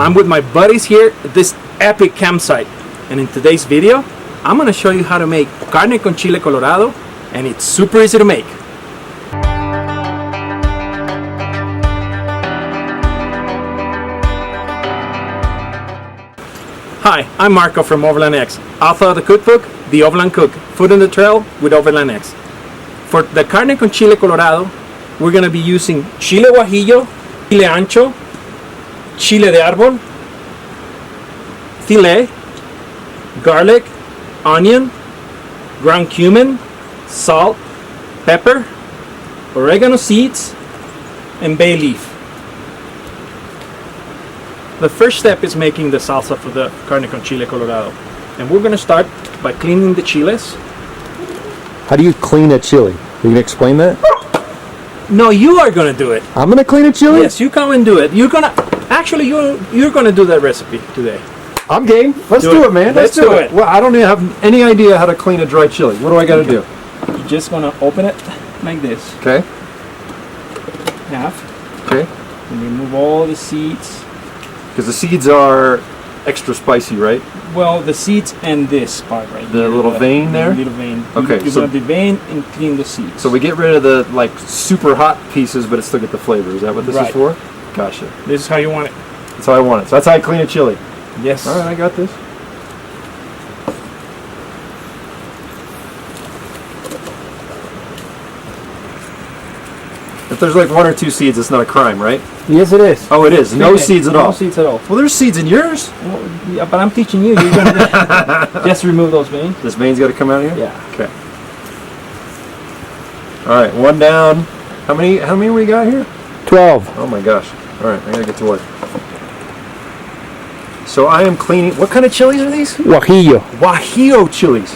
I'm with my buddies here at this epic campsite, and in today's video I'm going to show you how to make Carne Con Chile Colorado, and it's super easy to make. Hi, I'm Marco from OVRLNDX, author of the cookbook, The Overland Cook, Food on the Trail with OVRLNDX. For the Carne Con Chile Colorado, we're going to be using Chile Guajillo, Chile Ancho, Chile de Arbol, filet, garlic, onion, ground cumin, salt, pepper, oregano seeds, and bay leaf. The first step is making the salsa for the Carne Con Chile Colorado. And we're going to start by cleaning the chiles. How do you clean a chili? Can you explain that? No, you are going to do it. I'm going to clean a chili? Yes, you come and do it. You're going to... Actually, you're going to do that recipe today. I'm game. Let's do it, man. Let's do it. Well, I don't even have any idea how to clean a dry chili. What do I got to do? You're just going to open it like this. Okay. Half. Okay. And remove all the seeds. Because the seeds are extra spicy, right? Well, the seeds and this part right The here, little vein there? The little vein. Okay. You're going to devein and clean the seeds. So we get rid of the like super hot pieces, but it still get the flavor. Is that what this is for? Gotcha. This is how you want it. That's how I want it. So that's how I clean a chili. Yes. All right, I got this. If there's like one or two seeds, it's not a crime, right? Yes, it is. Oh, it is. No seeds at all. No seeds at all. Well, there's seeds in yours. Well, yeah, but I'm teaching you. You're going to just remove those veins. This vein's got to come out of here? Yeah. Okay. All right, one down. How many we got here? 12. Oh my gosh. All right, I got to get to work. So I am cleaning. What kind of chilies are these? Guajillo. Guajillo chilies.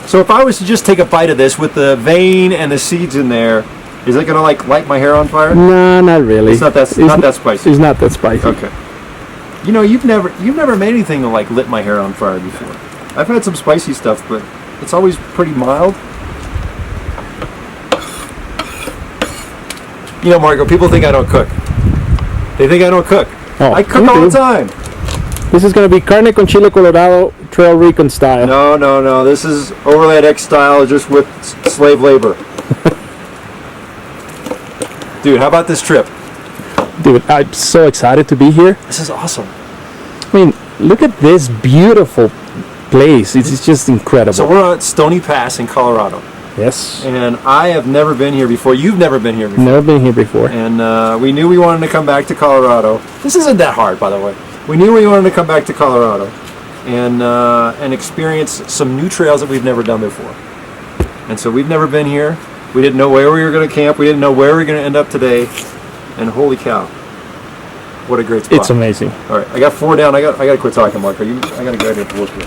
So if I was to just take a bite of this with the vein and the seeds in there, is it gonna like light my hair on fire? No, not really. It's not that spicy. It's not that spicy. Okay. You know, you've never made anything that like lit my hair on fire before. I've had some spicy stuff, but it's always pretty mild. You know, Marco, people think I don't cook. They think I don't cook. Oh, I cook all the time. This is going to be Carne Con Chile Colorado Trail Recon style. No. This is OVRLNDX style, just with slave labor. Dude, how about this trip? Dude, I'm so excited to be here. This is awesome. I mean, look at this beautiful place. It's just incredible. So we're on Stony Pass in Colorado. Yes. And I have never been here before. You've never been here before. Never been here before. And we knew we wanted to come back to Colorado. This isn't that hard, by the way. We knew we wanted to come back to Colorado and experience some new trails that we've never done before. And so we've never been here. We didn't know where we were going to camp. We didn't know where we were going to end up today. And holy cow, what a great spot! It's amazing. All right, I got 4 down. I got to quit talking, Marco. I got to go ahead and work here.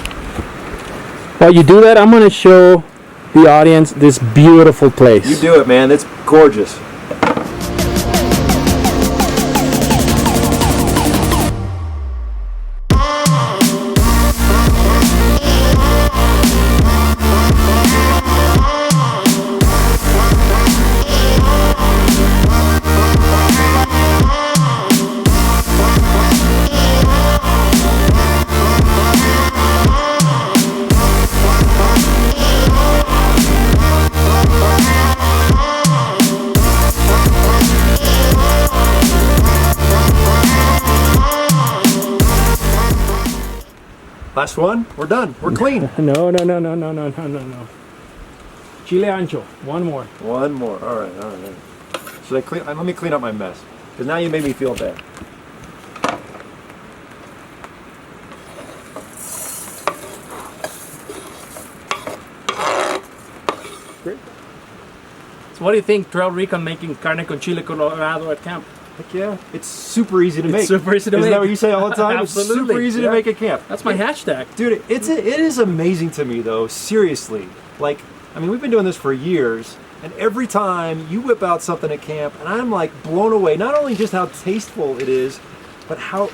While you do that, I'm going to show the audience this beautiful place. You do it, man. It's gorgeous. Last one. We're done. We're clean. No. Chile Ancho. One more. One more. All right. Should I clean? Let me clean up my mess, because now you made me feel bad. Great. So what do you think, Trail Recon making Carne Con Chile Colorado at camp? Heck yeah. It's super easy to make. It's super easy to make. Isn't that what you say all the time? Absolutely. It's super easy to make at camp. That's my hashtag. Dude, it is amazing to me, though, seriously. Like, I mean, we've been doing this for years, and every time you whip out something at camp, and I'm like blown away, not only just how tasteful it is, but how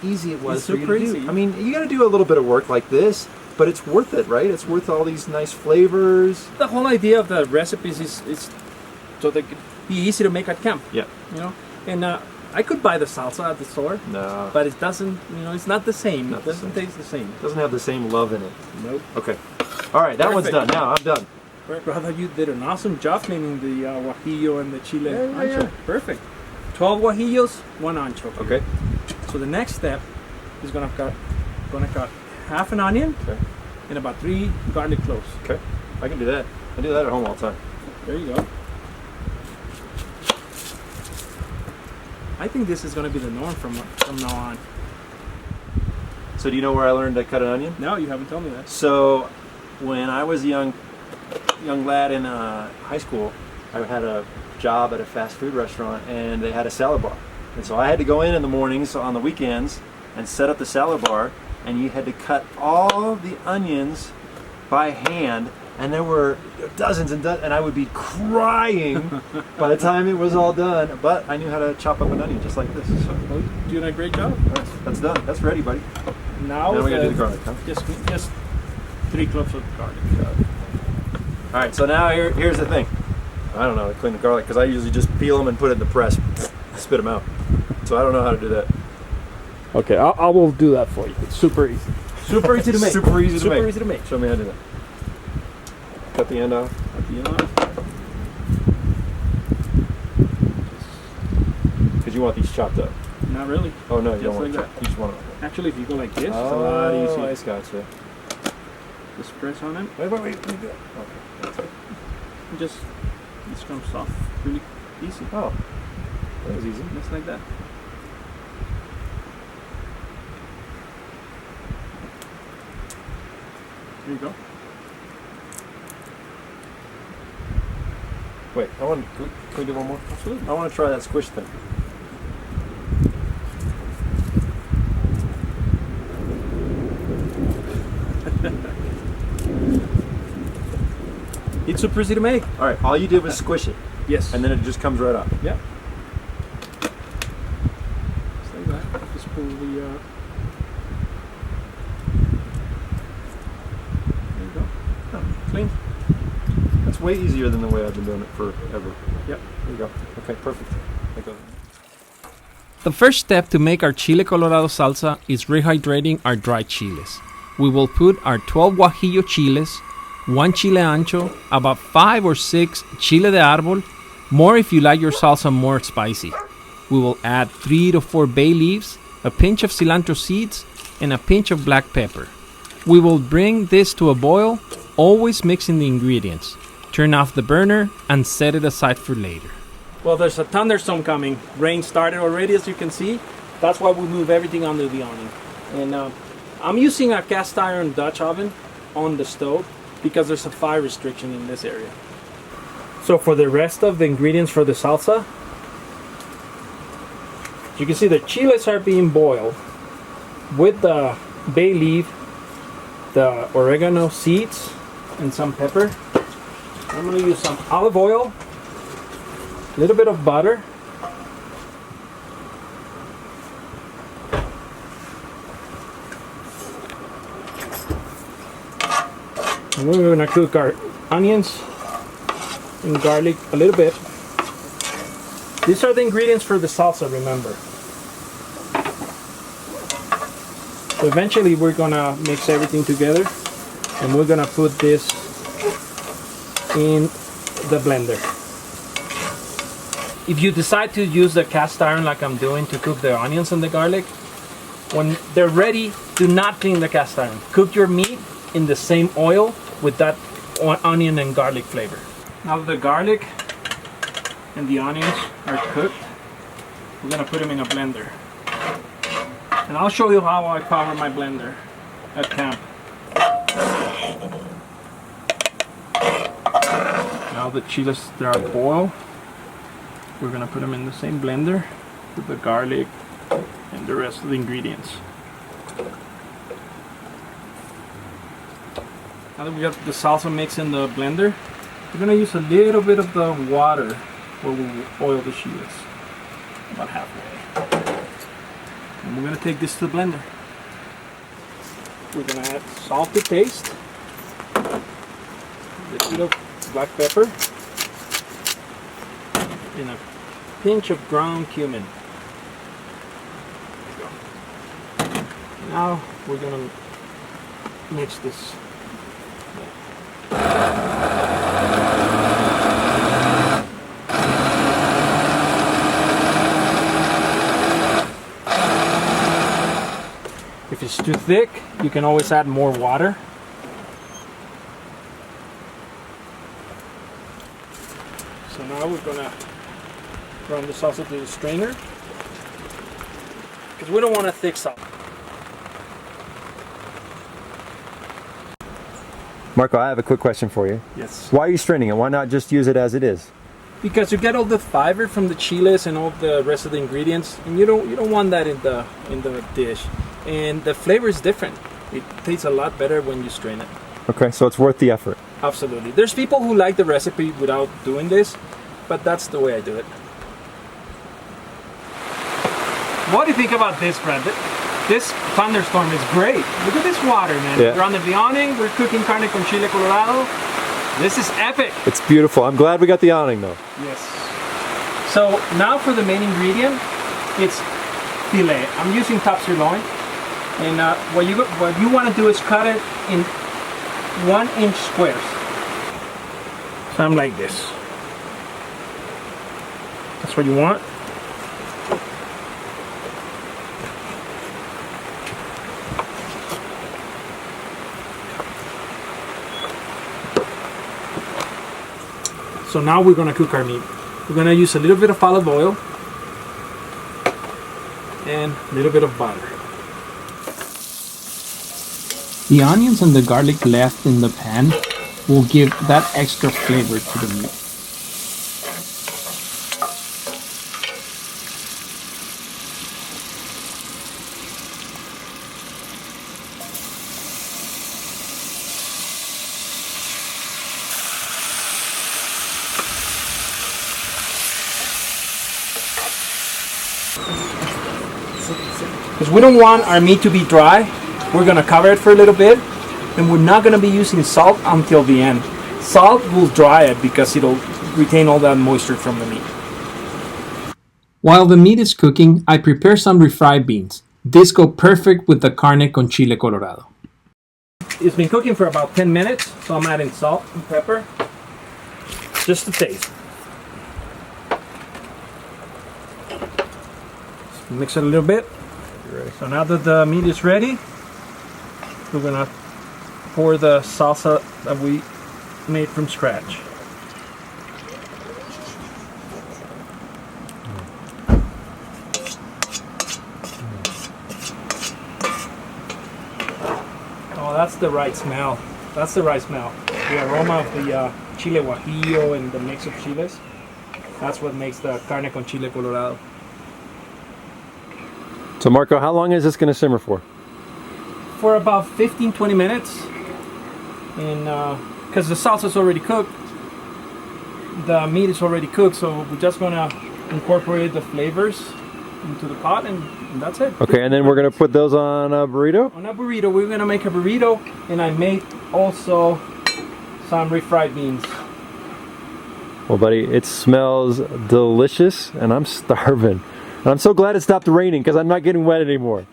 easy it was for you to do. I mean, you got to do a little bit of work like this, but it's worth it, right? It's worth all these nice flavors. The whole idea of the recipes is so they can be easy to make at camp. Yeah. You know, and I could buy the salsa at the store, No. but it doesn't, you know, it's not the same. Not It the doesn't same. taste the same. It doesn't have the same love in it. Nope. Okay. All right, that one's Perfect. done. Now I'm done. Brother, you did an awesome job cleaning the guajillo and the chile ancho. Yeah. Perfect. 12 guajillos, 1 ancho. Okay. So the next step is gonna cut half an onion Okay. and about 3 garlic cloves. Okay. I can do that. I do that at home all the time. There you go. I think this is gonna be the norm from now on. So do you know where I learned to cut an onion? No, you haven't told me that. So when I was a young lad in high school, I had a job at a fast food restaurant, and they had a salad bar. And so I had to go in the mornings on the weekends and set up the salad bar, and you had to cut all the onions by hand, and there were dozens and dozens, and I would be crying by the time it was all done. But I knew how to chop up an onion just like this. So Well, you're doing a great job. that's done. That's ready, buddy. Now we gotta do the garlic, huh? Just 3 cloves of garlic. All right, so now here's the thing. I don't know how to clean the garlic because I usually just peel them and put it in the press, spit them out. So I don't know how to do that. Okay, I will do that for you. It's super easy. Super easy to make. Super easy to Super make. easy to make. Show me how to do that. Cut the end off. At the end. Because you want these chopped up. Not really. Oh no, you Just don't want like to. You just want them. Actually, if you go like this, it's a lot easier. I gotcha. Just press on it. Wait. Let me do it. Okay. That's it. Just this comes off really easy. Oh, that was easy. Just like that. There you go. Wait, can we do one more? Absolutely. I want to try that squish thing. It's super easy to make. All right, all you did was squish it, Yes. and then it just comes right up. yeah. Just like that. Just pull the. There you go. Oh, clean. That's way easier than the way I've been doing it forever. Yep. There you go. Okay, perfect. That goes. The first step to make our Chile Colorado salsa is rehydrating our dry chiles. We will put our 12 Guajillo chiles, 1 Chile Ancho, about 5 or 6 Chile de Arbol, more if you like your salsa more spicy. We will add 3 to 4 bay leaves, a pinch of cilantro seeds, and a pinch of black pepper. We will bring this to a boil, always mixing the ingredients. Turn off the burner and set it aside for later. Well, there's a thunderstorm coming. Rain started already, as you can see. That's why we move everything under the awning. And I'm using a cast iron Dutch oven on the stove because there's a fire restriction in this area. So for the rest of the ingredients for the salsa, you can see the chiles are being boiled with the bay leaf, the oregano seeds, and some pepper. I'm going to use some olive oil, a little bit of butter, and we're going to cook our onions and garlic a little bit. These are the ingredients for the salsa, remember. So eventually we're going to mix everything together, and we're going to put this in the blender. If you decide to use the cast iron like I'm doing to cook the onions and the garlic, when they're ready, do not clean the cast iron. Cook your meat in the same oil with that onion and garlic flavor. Now that the garlic and the onions are cooked, we're gonna put them in a blender. And I'll show you how I power my blender at camp. Now the chiles they are boiled, we're gonna put them in the same blender with the garlic and the rest of the ingredients. Now that we got the salsa mix in the blender, we're gonna use a little bit of the water where we'll oil the chiles, about halfway. And we're gonna take this to the blender. We're gonna add salt to taste, a little bit of black pepper, and a pinch of ground cumin. Now we're gonna mix this. If it's too thick, you can always add more water. So now we're gonna run the salsa through the strainer because we don't want a thick sauce. Marco, I have a quick question for you. Yes. Why are you straining it? Why not just use it as it is? Because you get all the fiber from the chiles and all the rest of the ingredients, and you don't want that in the dish. And the flavor is different. It tastes a lot better when you strain it. Okay, so it's worth the effort. Absolutely. There's people who like the recipe without doing this, but that's the way I do it. What do you think about this, Brad? This thunderstorm is great. Look at this water, man. Yeah. We're under the awning. We're cooking Carne Con Chile Colorado. This is epic. It's beautiful. I'm glad we got the awning though. Yes. So now for the main ingredient, it's filet. I'm using top sirloin. And what you want to do is cut it in 1-inch squares. So I'm like this. That's what you want. So now we're going to cook our meat. We're going to use a little bit of olive oil and a little bit of butter. The onions and the garlic left in the pan will give that extra flavor to the meat. Because we don't want our meat to be dry, we're going to cover it for a little bit, and we're not going to be using salt until the end. Salt will dry it because it'll retain all that moisture from the meat. While the meat is cooking, I prepare some refried beans. This go perfect with the Carne Con Chile Colorado. It's been cooking for about 10 minutes, so I'm adding salt and pepper, just to taste. Mix it a little bit. So now that the meat is ready, we're gonna pour the salsa that we made from scratch. Oh, that's the right smell. That's the right smell. The aroma of the Chile Guajillo and the mix of chiles. That's what makes the Carne Con Chile Colorado. So Marco, how long is this going to simmer for? For about 15-20 minutes. And because the salsa is already cooked, the meat is already cooked, so we're just going to incorporate the flavors into the pot, and that's it. Okay, and then we're going to put those on a burrito? On a burrito. We're going to make a burrito, and I made also some refried beans. Well, buddy, it smells delicious, and I'm starving. And I'm so glad it stopped raining because I'm not getting wet anymore.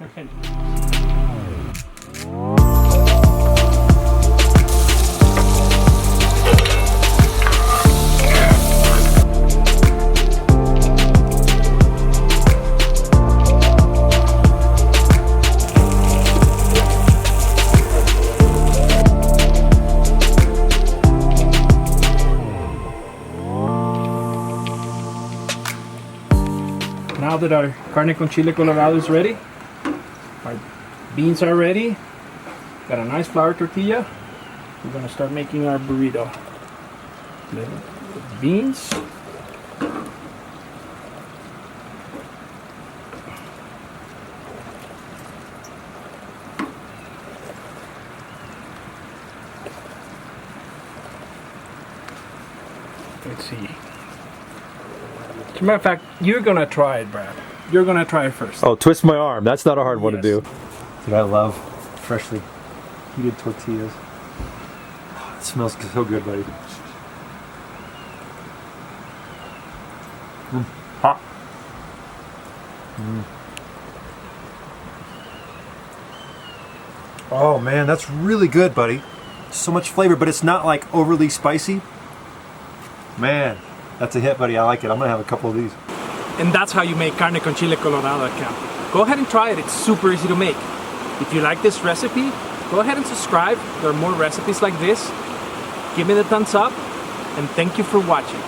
Now that our Carne Con Chile Colorado is ready, our beans are ready, got a nice flour tortilla, we're going to start making our burrito. The beans. Let's see. As a matter of fact, you're going to try it, Brad. You're going to try it first. Oh, twist my arm. That's not a hard one to Yes. do. Dude, I love freshly heated tortillas. Oh, it smells so good, buddy. Hot. Oh man, that's really good, buddy. So much flavor, but it's not like overly spicy. Man, that's a hit, buddy. I like it. I'm gonna have a couple of these. And that's how you make Carne Con Chile Colorado at camp. Go ahead and try it. It's super easy to make. If you like this recipe, go ahead and subscribe. There are more recipes like this. Give me the thumbs up, and thank you for watching.